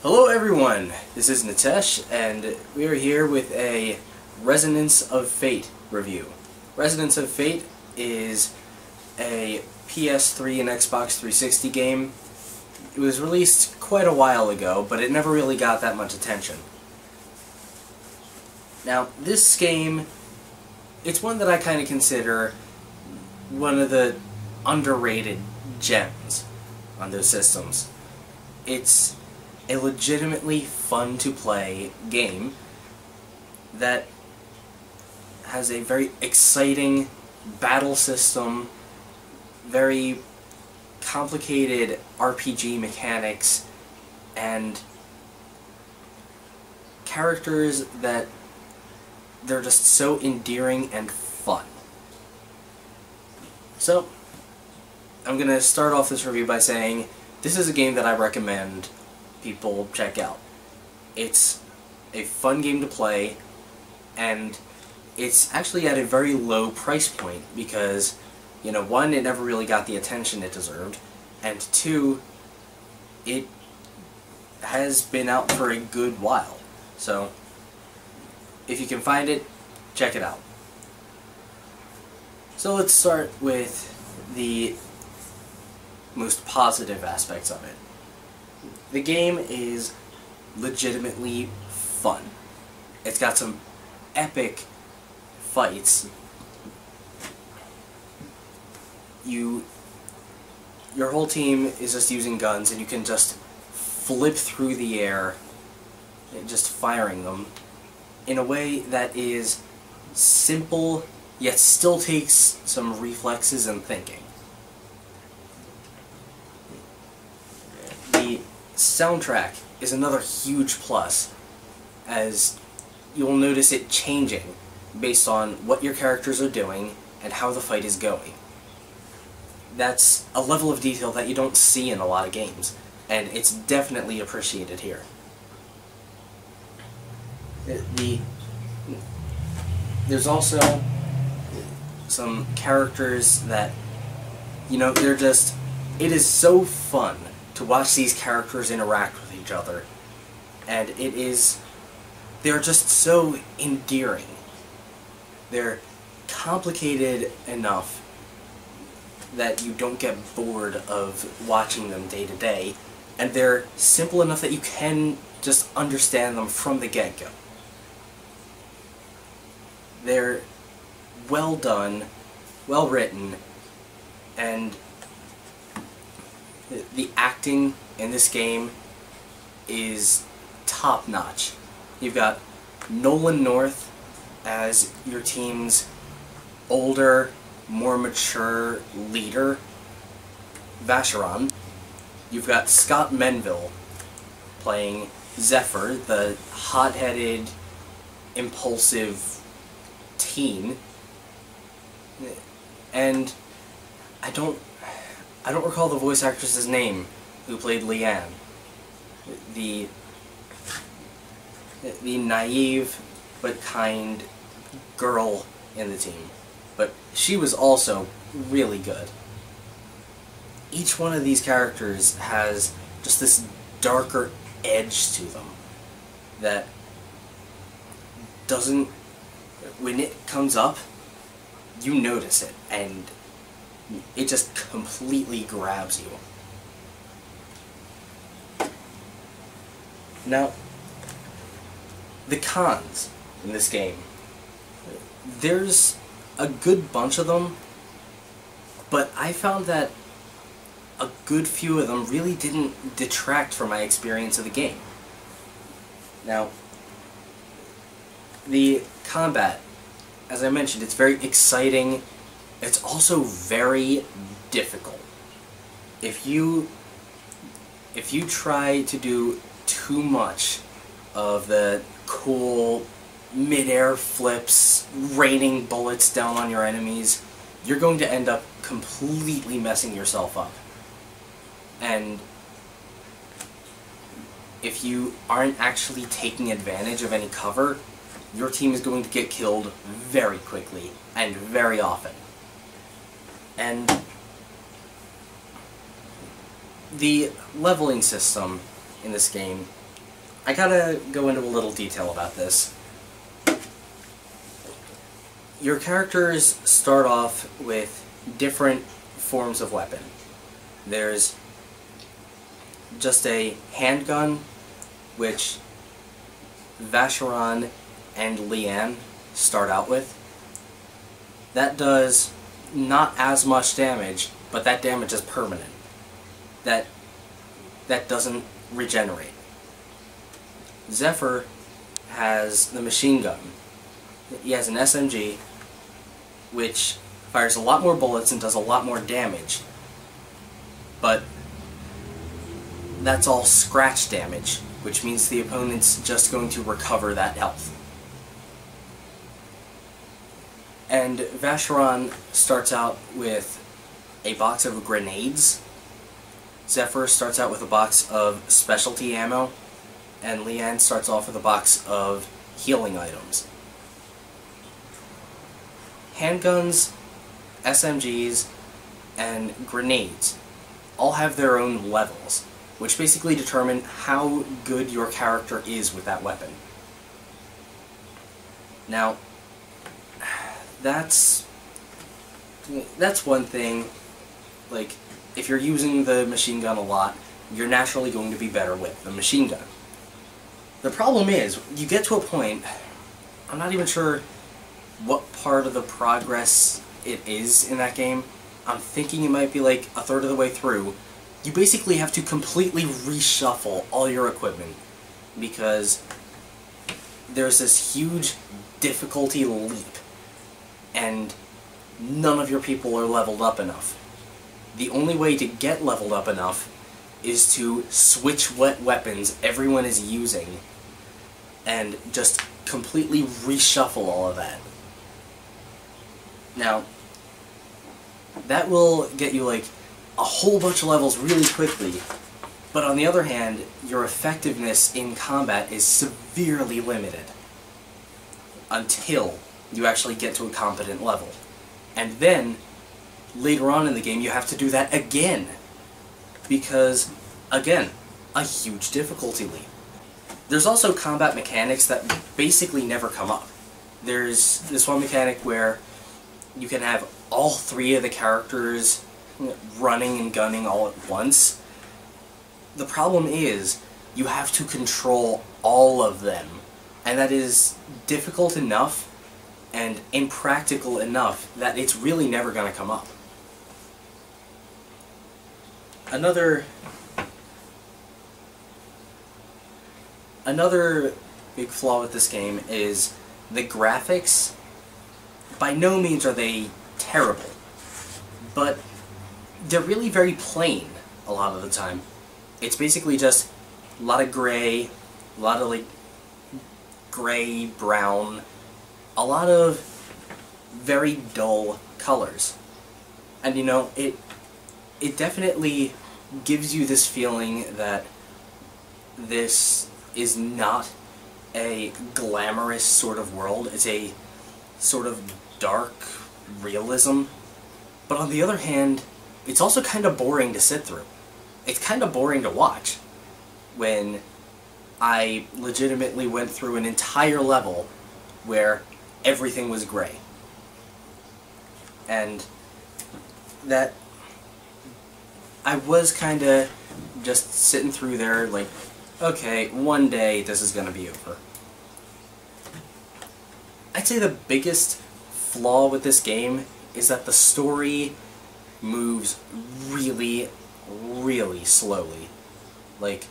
Hello everyone, this is Nitesh, and we are here with a Resonance of Fate review. Resonance of Fate is a PS3 and Xbox 360 game. It was released quite a while ago, but it never really got that much attention. Now, this game, it's one that I kind of consider one of the underrated gems on those systems. It's a legitimately fun to play game that has a very exciting battle system, very complicated RPG mechanics, and characters that they're just so endearing and fun. So, I'm going to start off this review by saying this is a game that I recommend people check out. It's a fun game to play, and it's actually at a very low price point because, you know, one, it never really got the attention it deserved, and two, it has been out for a good while. So, if you can find it, check it out. So let's start with the most positive aspects of it. The game is legitimately fun. It's got some epic fights. Your whole team is just using guns, and you can just flip through the air, just firing them, in a way that is simple, yet still takes some reflexes and thinking. The soundtrack is another huge plus, as you'll notice it changing based on what your characters are doing and how the fight is going. That's a level of detail that you don't see in a lot of games, and it's definitely appreciated here. There's also some characters that, you know, they're just, it is so fun to watch these characters interact with each other, and they're just so endearing. They're complicated enough that you don't get bored of watching them day to day, and they're simple enough that you can just understand them from the get-go. They're well done, well written, and the acting in this game is top-notch. You've got Nolan North as your team's older, more mature leader, Vacheron. You've got Scott Menville playing Zephyr, the hot-headed, impulsive teen. And I don't recall the voice actress's name who played Leanne. The naive but kind girl in the team. But she was also really good. Each one of these characters has just this darker edge to them that doesn't, when it comes up, you notice it, and it just completely grabs you. Now, the cons in this game, there's a good bunch of them, but I found that a good few of them really didn't detract from my experience of the game. Now, the combat, as I mentioned, it's very exciting. It's also very difficult. If you try to do too much of the cool mid-air flips, raining bullets down on your enemies, you're going to end up completely messing yourself up. And if you aren't actually taking advantage of any cover, your team is going to get killed very quickly and very often. And the leveling system in this game I gotta go into a little detail about this. Your characters start off with different forms of weapon. There's just a handgun, which Vacheron and Leanne start out with. That does not as much damage, but that damage is permanent. That doesn't regenerate. Zephyr has the machine gun. He has an SMG, which fires a lot more bullets and does a lot more damage. But that's all scratch damage, which means the opponent's just going to recover that health. And Vacheron starts out with a box of grenades. Zephyr starts out with a box of specialty ammo, and Leanne starts off with a box of healing items. Handguns, SMGs, and grenades all have their own levels, which basically determine how good your character is with that weapon. Now, that's one thing. Like, if you're using the machine gun a lot, you're naturally going to be better with the machine gun. The problem is, you get to a point, I'm not even sure what part of the progress it is in that game. I'm thinking it might be like a third of the way through. You basically have to completely reshuffle all your equipment because there's this huge difficulty leap and none of your people are leveled up enough. The only way to get leveled up enough is to switch what weapons everyone is using and just completely reshuffle all of that. Now, that will get you like a whole bunch of levels really quickly, but on the other hand, your effectiveness in combat is severely limited until you actually get to a competent level. And then, later on in the game, you have to do that again, because, again, a huge difficulty leap. There's also combat mechanics that basically never come up. There's this one mechanic where you can have all three of the characters running and gunning all at once. The problem is, you have to control all of them, and that is difficult enough and impractical enough that it's really never going to come up. Another big flaw with this game is the graphics. By no means are they terrible, but they're really very plain a lot of the time. It's basically just a lot of gray, a lot of like gray, brown, a lot of very dull colors. And you know, it definitely gives you this feeling that this is not a glamorous sort of world. It's a sort of dark realism. But on the other hand, it's also kind of boring to sit through. It's kind of boring to watch when I legitimately went through an entire level where everything was gray. And that I was kind of just sitting through there like, okay, one day this is going to be over. I'd say the biggest flaw with this game is that the story moves really, really slowly. Like,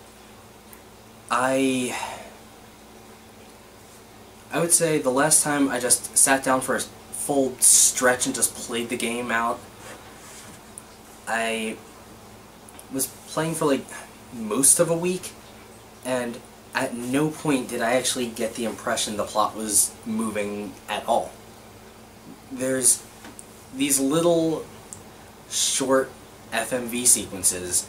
I would say the last time I just sat down for a full stretch and just played the game out, I was playing for like most of a week, and at no point did I actually get the impression the plot was moving at all. There's these little short FMV sequences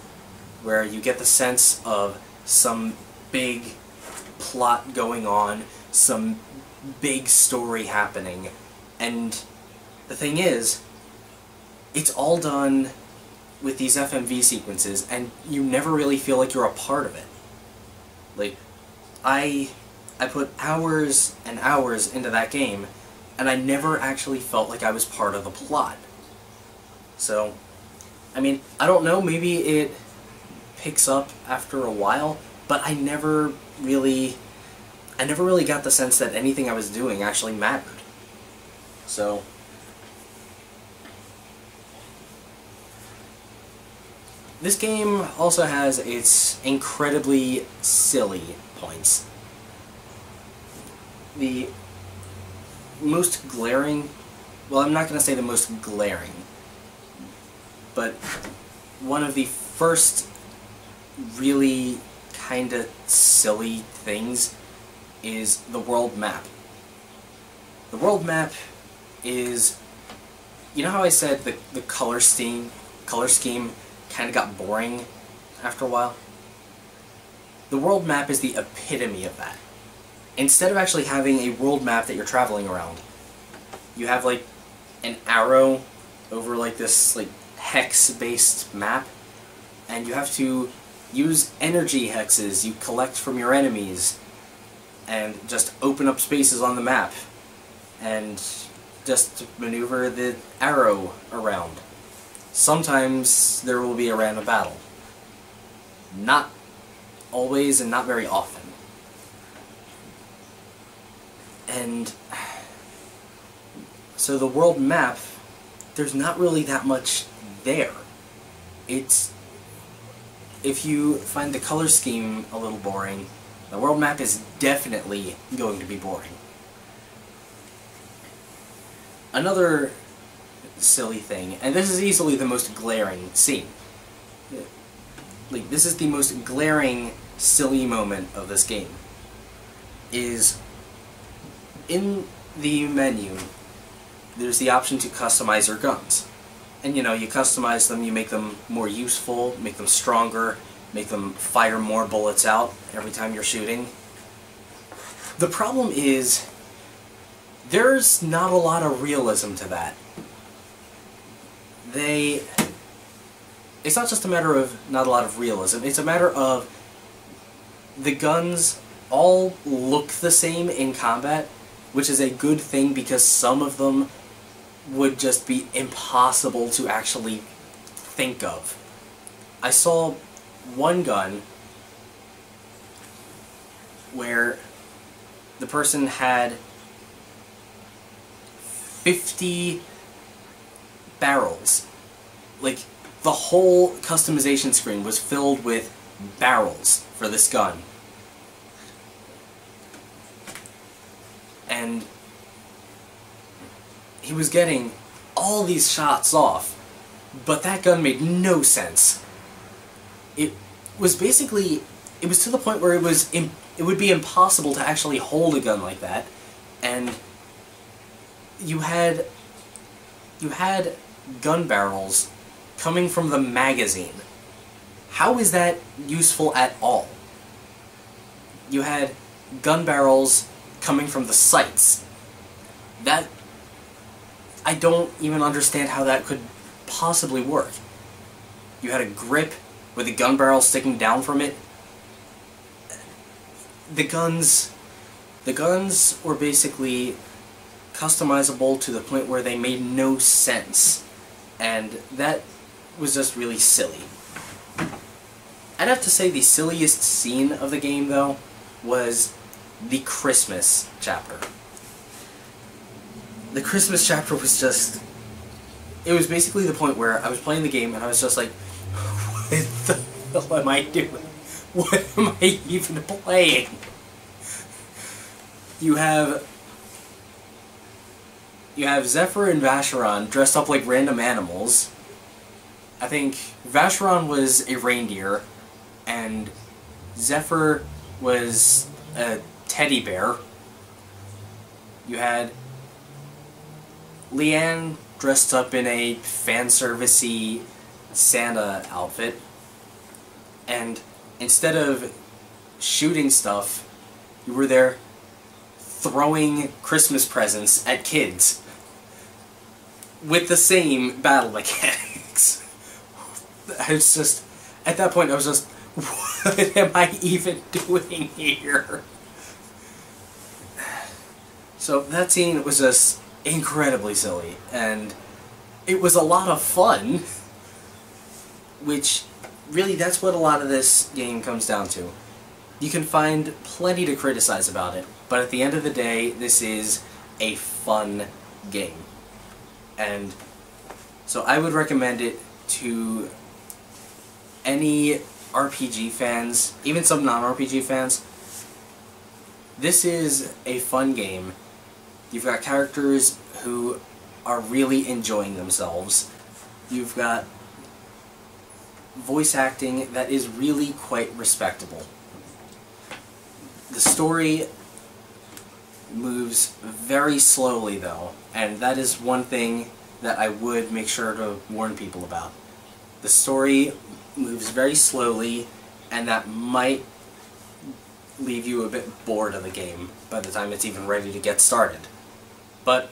where you get the sense of some big plot going on, some big story happening, and the thing is, it's all done with these FMV sequences, and you never really feel like you're a part of it. Like, I put hours and hours into that game, and I never actually felt like I was part of the plot. So, I mean, I don't know, maybe it picks up after a while, but I never really got the sense that anything I was doing actually mattered. So, this game also has its incredibly silly points. The most glaring, well, I'm not going to say the most glaring, but one of the first really kind of silly things is the world map. The world map is, you know how I said the color scheme kind of got boring after a while? The world map is the epitome of that. Instead of actually having a world map that you're traveling around, you have like an arrow over like this like hex-based map, and you have to use energy hexes you collect from your enemies and just open up spaces on the map and just maneuver the arrow around. Sometimes there will be a random battle. Not always and not very often. And so the world map, there's not really that much there. It's, if you find the color scheme a little boring, the world map is definitely going to be boring. Another silly thing, and this is easily the most glaring scene. Like, this is the most glaring, silly moment of this game. Is, in the menu, there's the option to customize your guns. And you know, you customize them, you make them more useful, make them stronger, make them fire more bullets out every time you're shooting. The problem is, there's not a lot of realism to that. It's not just a matter of not a lot of realism, it's a matter of the guns all look the same in combat, which is a good thing because some of them would just be impossible to actually think of. I saw one gun where the person had 50 barrels. Like, the whole customization screen was filled with barrels for this gun. And he was getting all these shots off, but that gun made no sense. It was basically, it was to the point where it would be impossible to actually hold a gun like that, and you had gun barrels coming from the magazine. How is that useful at all? You had gun barrels coming from the sights. That, I don't even understand how that could possibly work. You had a grip with a gun barrel sticking down from it. The guns were basically customizable to the point where they made no sense, and that was just really silly. I'd have to say the silliest scene of the game, though, was the Christmas chapter. The Christmas chapter was just... It was basically the point where I was playing the game and I was just like, what the hell am I doing? What am I even playing? You have Zephyr and Vacheron dressed up like random animals. I think Vacheron was a reindeer, and Zephyr was a teddy bear. You had Leanne dressed up in a fan-service-y Santa outfit, and instead of shooting stuff, you were there throwing Christmas presents at kids with the same battle mechanics. I was just, at that point I was just, What am I even doing here? So that scene was just incredibly silly, and it was a lot of fun, which really that's what a lot of this game comes down to. You can find plenty to criticize about it, but at the end of the day, this is a fun game. And so I would recommend it to any RPG fans, even some non-RPG fans. This is a fun game. You've got characters who are really enjoying themselves. You've got voice acting that is really quite respectable. The story moves very slowly though, and that is one thing that I would make sure to warn people about. The story moves very slowly, and that might leave you a bit bored of the game by the time it's even ready to get started. But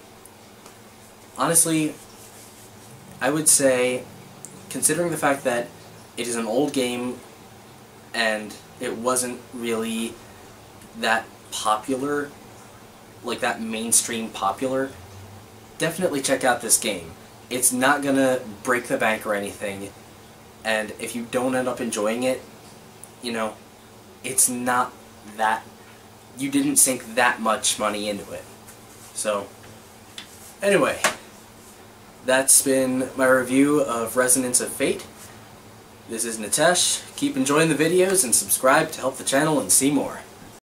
honestly, I would say, considering the fact that it is an old game and it wasn't really that popular, like that mainstream popular, definitely check out this game. It's not gonna break the bank or anything, and if you don't end up enjoying it, you know, it's not that, you didn't sink that much money into it. So, anyway, that's been my review of Resonance of Fate. This is Nitesh. Keep enjoying the videos and subscribe to help the channel and see more.